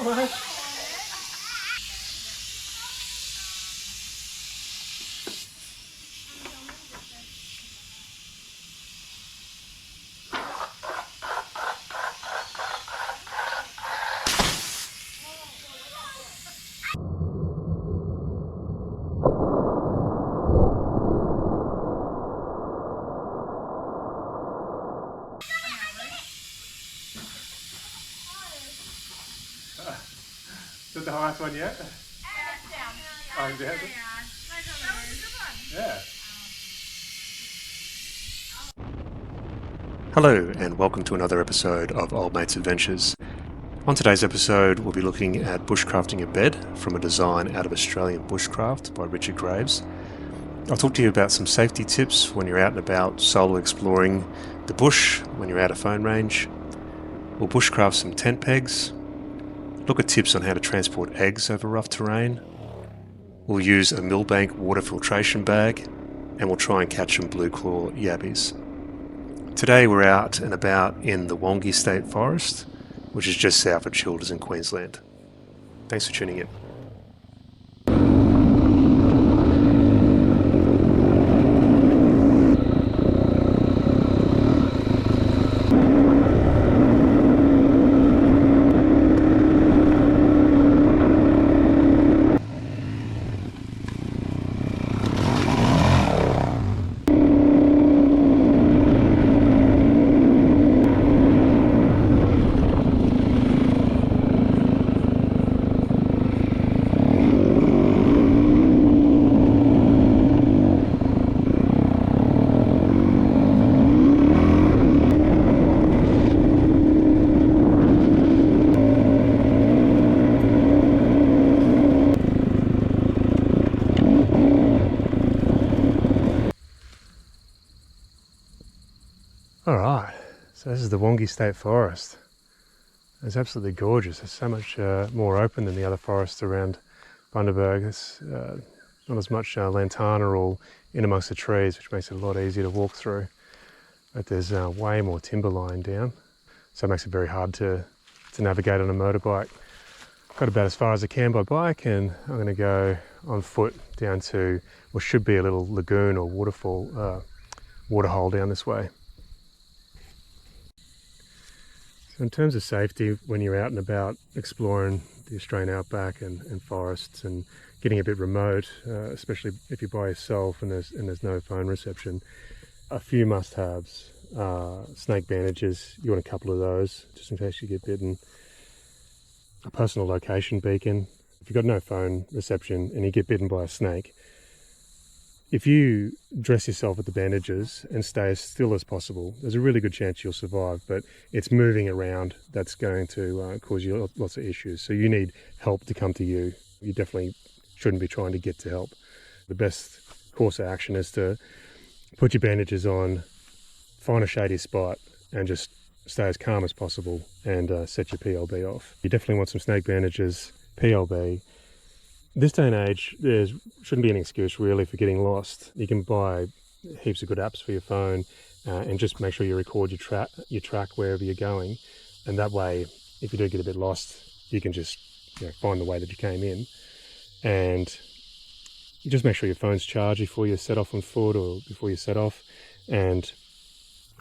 Almost. Is that the highest one yet? Oh, is that it? Yeah. Hello and welcome to another episode of Old Mate's Adventures. On today's episode we'll be looking at bushcrafting a bed from a design out of Australian Bushcraft by Richard Graves. I'll talk to you about some safety tips when you're out and about solo exploring the bush when you're out of phone range. We'll bushcraft some tent pegs, look at tips on how to transport eggs over rough terrain. We'll use a Milbank Water Filtration Bag, and we'll try and catch some Blue-Claw Yabbies. Today we're out and about in the Wongi State Forest, which is just south of Childers in Queensland. Thanks for tuning in. Alright, so this is the Wongi State Forest. It's absolutely gorgeous. It's so much more open than the other forests around Bundaberg. There's not as much lantana all in amongst the trees, which makes it a lot easier to walk through. But there's way more timber lying down, so it makes it very hard to navigate on a motorbike. Got about as far as I can by bike, and I'm going to go on foot down to what should be a little lagoon or waterfall, waterhole down this way. So in terms of safety, when you're out and about exploring the Australian outback and forests and getting a bit remote, especially if you're by yourself and there's no phone reception, a few must-haves. Snake bandages, you want a couple of those just in case you get bitten. A personal location beacon. If you've got no phone reception and you get bitten by a snake, if you dress yourself with the bandages and stay as still as possible, there's a really good chance you'll survive, but it's moving around that's going to cause you lots of issues. So you need help to come to you. You definitely shouldn't be trying to get to help. The best course of action is to put your bandages on, find a shady spot, and just stay as calm as possible and set your PLB off. You definitely want some snake bandages, PLB. This day and age, there shouldn't be any excuse really for getting lost. You can buy heaps of good apps for your phone and just make sure you record your track wherever you're going. And that way, if you do get a bit lost, you can just find the way that you came in. And you just make sure your phone's charged before you set off on foot or before you set off. And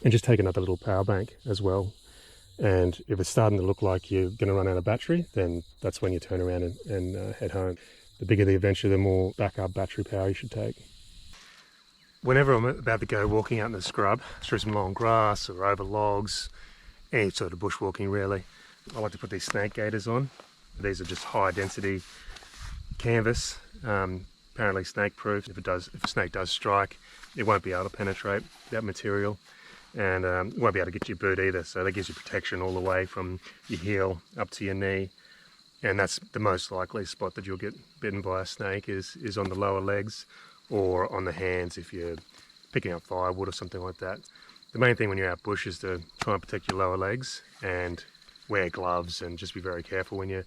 just take another little power bank as well. And if it's starting to look like you're going to run out of battery, then that's when you turn around and head home. The bigger the adventure, the more backup battery power you should take. Whenever I'm about to go walking out in the scrub, through some long grass or over logs, any sort of bushwalking really, I like to put these snake gaiters on. These are just high density canvas, apparently snake proof. If a snake does strike, it won't be able to penetrate that material. And it won't be able to get to your boot either, so that gives you protection all the way from your heel up to your knee. And that's the most likely spot that you'll get bitten by a snake is on the lower legs or on the hands if you're picking up firewood or something like that. The main thing when you're out bush is to try and protect your lower legs and wear gloves and just be very careful when you're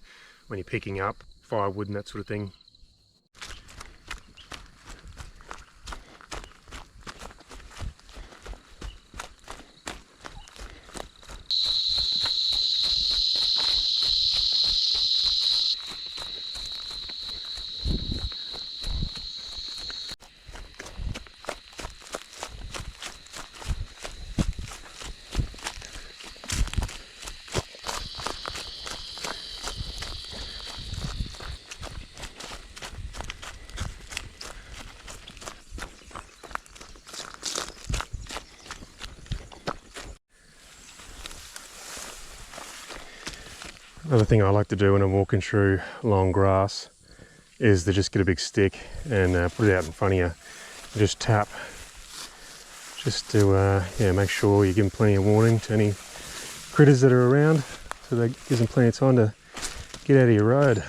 picking up firewood and that sort of thing. Another thing I like to do when I'm walking through long grass is to just get a big stick and put it out in front of you and just tap, just to make sure you give them plenty of warning to any critters that are around, so that gives them plenty of time to get out of your road.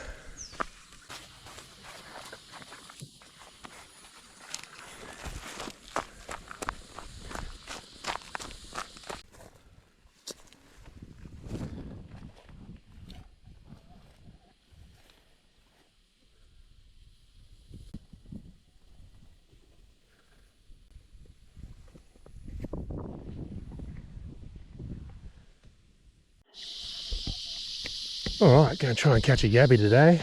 Alright, going to try and catch a yabby today.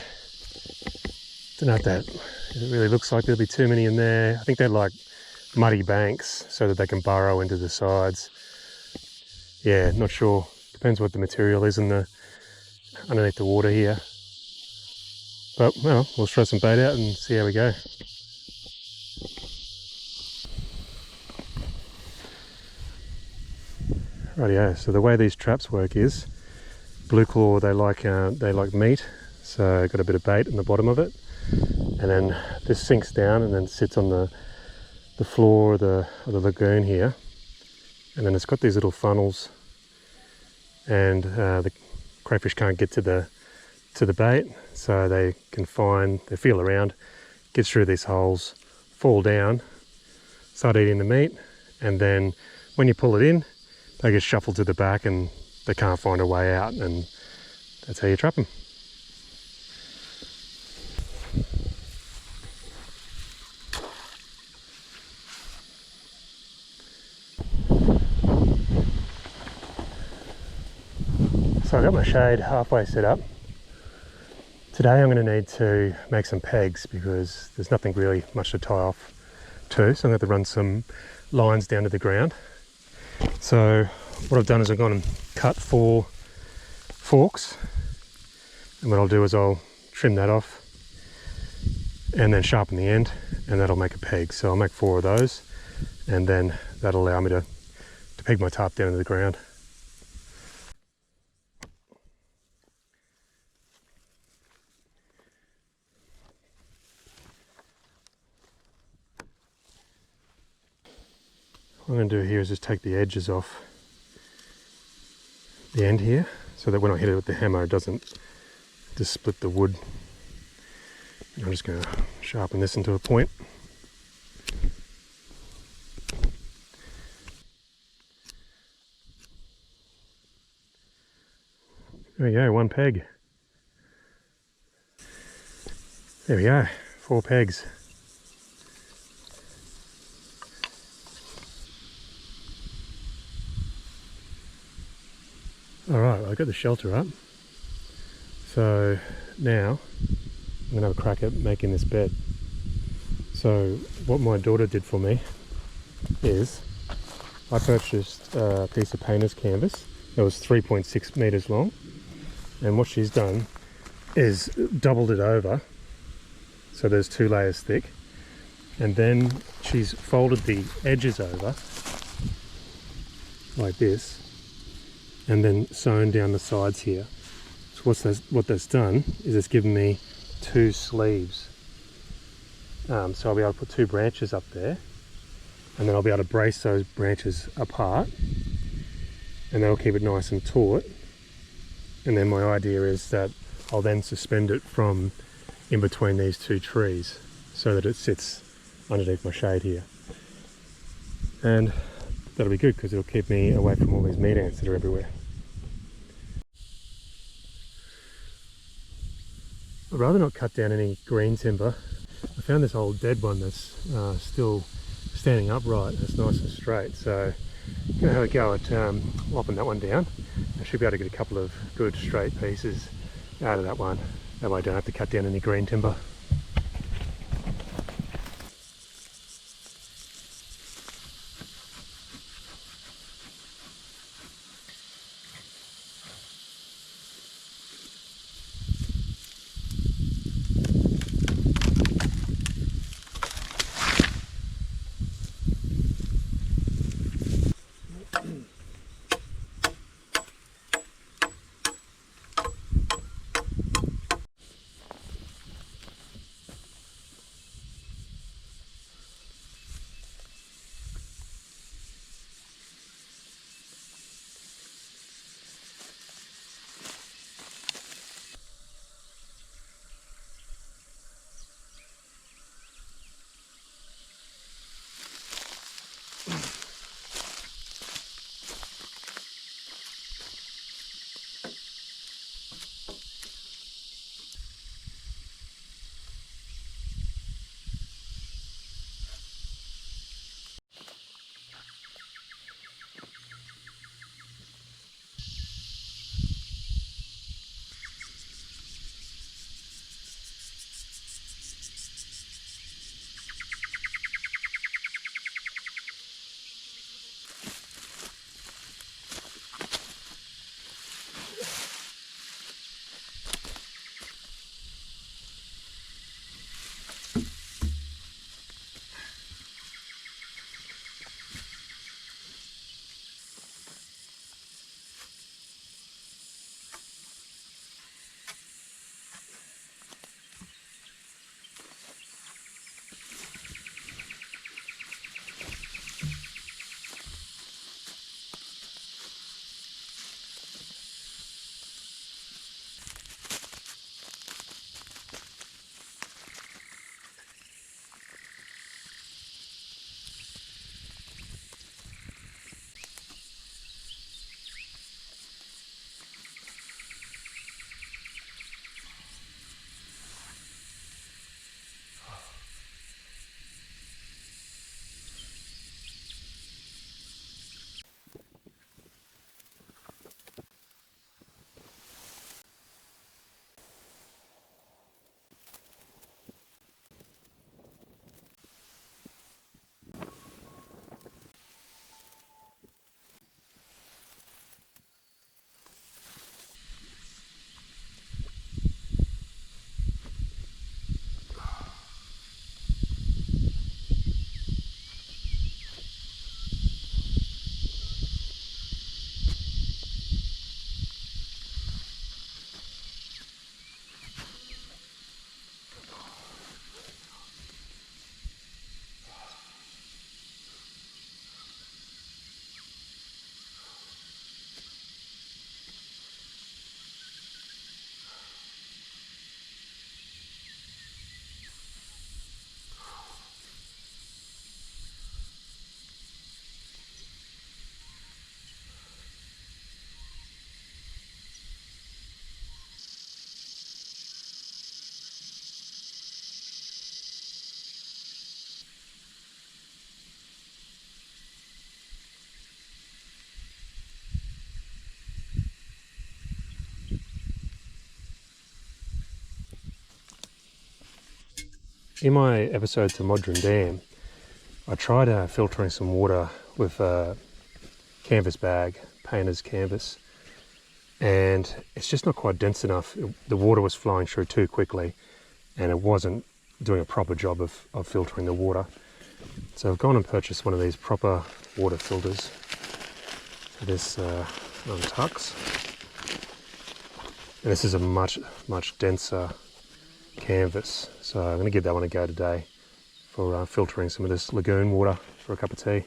Don't know if it really looks like there'll be too many in there. I think they're like muddy banks so that they can burrow into the sides. Yeah, not sure. Depends what the material is in the underneath the water here. But well, we'll throw some bait out and see how we go. Rightio, so the way these traps work is Blue-Claw, they like meat, so got a bit of bait in the bottom of it, and then this sinks down and then sits on the floor of the lagoon here, and then it's got these little funnels, and the crayfish can't get to the bait, so they feel around, get through these holes, fall down, start eating the meat, and then when you pull it in, they get shuffled to the back and they can't find a way out, and that's how you trap them. So I got my shade halfway set up. Today I'm going to need to make some pegs because there's nothing really much to tie off to, so I'm going to have to run some lines down to the ground. So what I've done is I've gone and cut 4 forks, and what I'll do is I'll trim that off and then sharpen the end, and that'll make a peg. So I'll make 4 of those, and then that'll allow me to peg my tarp down to the ground. What I'm going to do here is just take the edges off the end here, so that when I hit it with the hammer it doesn't just split the wood. I'm just going to sharpen this into a point. There we go, 1 peg. There we go, 4 pegs. Alright, I got the shelter up, so now I'm going to have a crack at making this bed. So what my daughter did for me is I purchased a piece of painter's canvas that was 3.6 meters long, and what she's done is doubled it over so there's 2 layers thick, and then she's folded the edges over like this, and then sewn down the sides here. So what that's done is it's given me 2 sleeves. So I'll be able to put 2 branches up there, and then I'll be able to brace those branches apart, and that'll keep it nice and taut. And then my idea is that I'll then suspend it from in between these 2 trees so that it sits underneath my shade here. And that'll be good because it'll keep me away from all these meat ants that are everywhere. I'd rather not cut down any green timber. I found this old dead one that's still standing upright. It's nice and straight, so I'm going to have a go at lopping that one down. I should be able to get a couple of good straight pieces out of that one. That way I don't have to cut down any green timber. in my episode to Modron Dam, I tried filtering some water with a canvas bag, painter's canvas, and it's just not quite dense enough. The water was flowing through too quickly and it wasn't doing a proper job of filtering the water. So I've gone and purchased one of these proper water filters for this Tux. And this is a much denser canvas, so I'm going to give that one a go today for filtering some of this lagoon water for a cup of tea.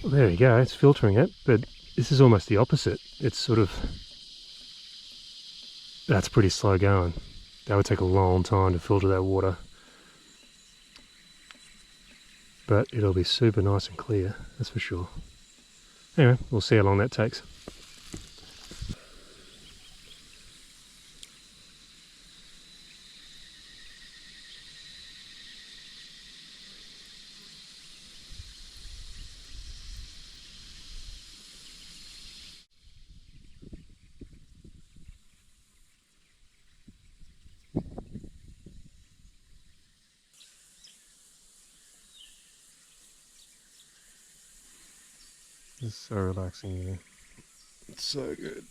Well, there you go, it's filtering it, but this is almost the opposite. It's sort of, that's pretty slow going. That would take a long time to filter that water. But it'll be super nice and clear, that's for sure. Anyway, we'll see how long that takes. It's so relaxing here. It's so good.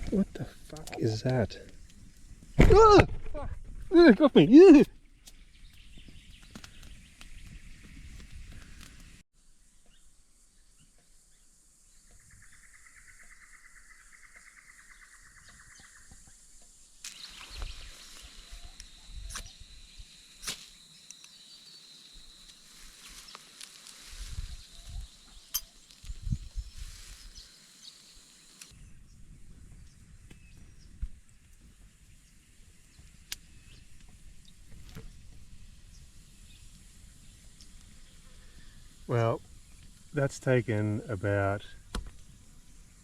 What the fuck is that? Ah! It got me! Yeah. Well, that's taken about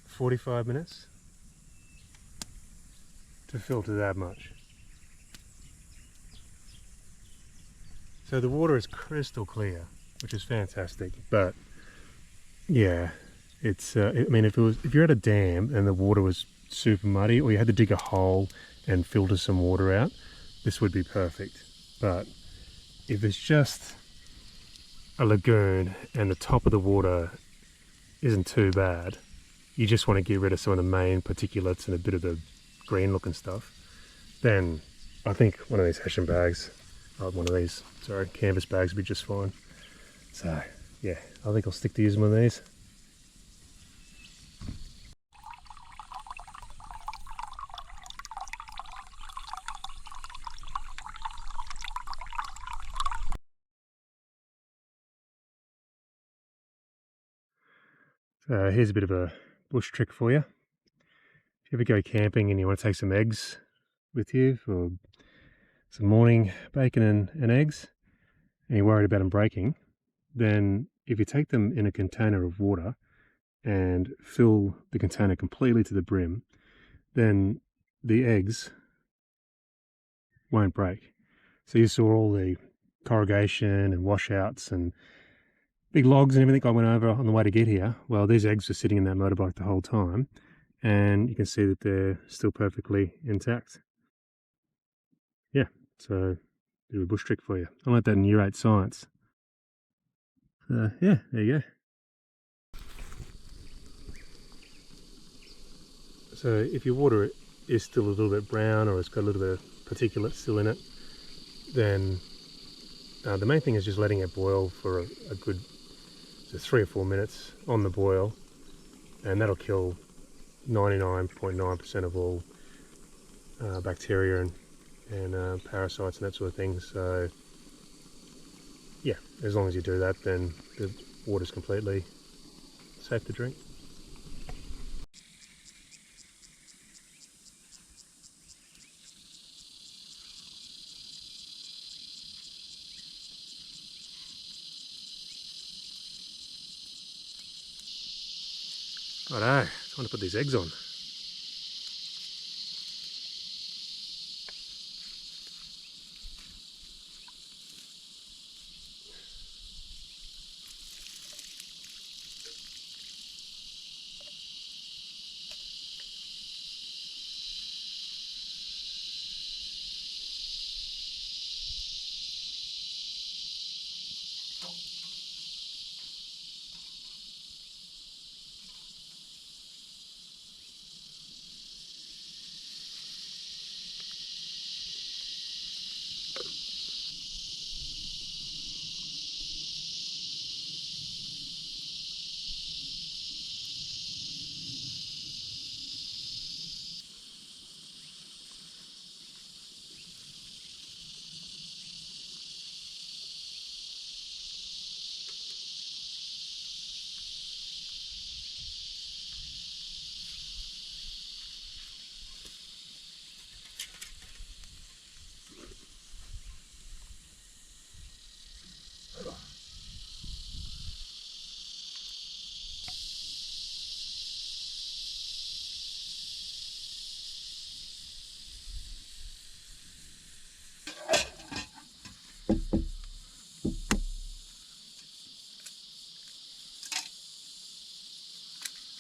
45 minutes to filter that much. So the water is crystal clear, which is fantastic. But yeah, it's I mean, if you're at a dam and the water was super muddy, or you had to dig a hole and filter some water out, this would be perfect. But if it's just a lagoon and the top of the water isn't too bad, you just want to get rid of some of the main particulates and a bit of the green looking stuff, then I think one of these hessian bags, canvas bags would be just fine. So yeah, I think I'll stick to using one of these. So here's a bit of a bush trick for you. If you ever go camping and you want to take some eggs with you for some morning bacon and eggs, and you're worried about them breaking, then if you take them in a container of water and fill the container completely to the brim, then the eggs won't break. So you saw all the corrugation and washouts and big logs and everything I went over on the way to get here. Well, these eggs were sitting in that motorbike the whole time, and you can see that they're still perfectly intact. Yeah, so Bit of a bush trick for you. I learnt that in Year 8 Science. Yeah, there you go. So if your water is still a little bit brown or it's got a little bit of particulate still in it, then the main thing is just letting it boil for a good 3 or 4 minutes on the boil, and that'll kill 99.9% of all bacteria and parasites and that sort of thing. So yeah, as long as you do that, then the water's completely safe to drink. Righto, time to put these eggs on.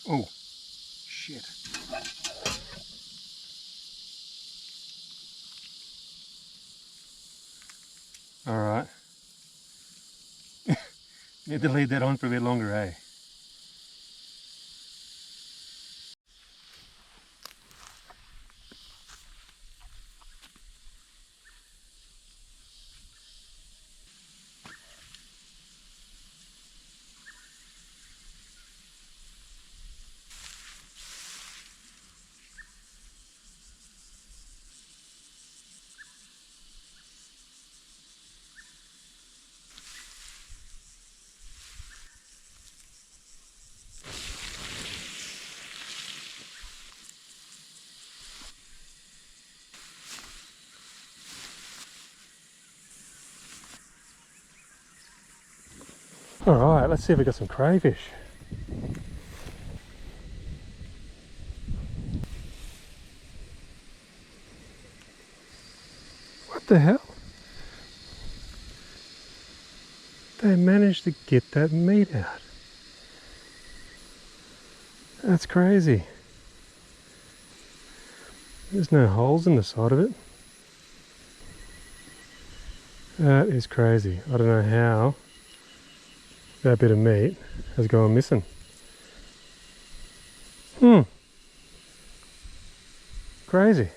Oh, shit. Alright. Need to leave that on for a bit longer, eh? Alright, let's see if we got some crayfish. What the hell? They managed to get that meat out. That's crazy. There's no holes in the side of it. That is crazy. I don't know how that bit of meat has gone missing. Crazy.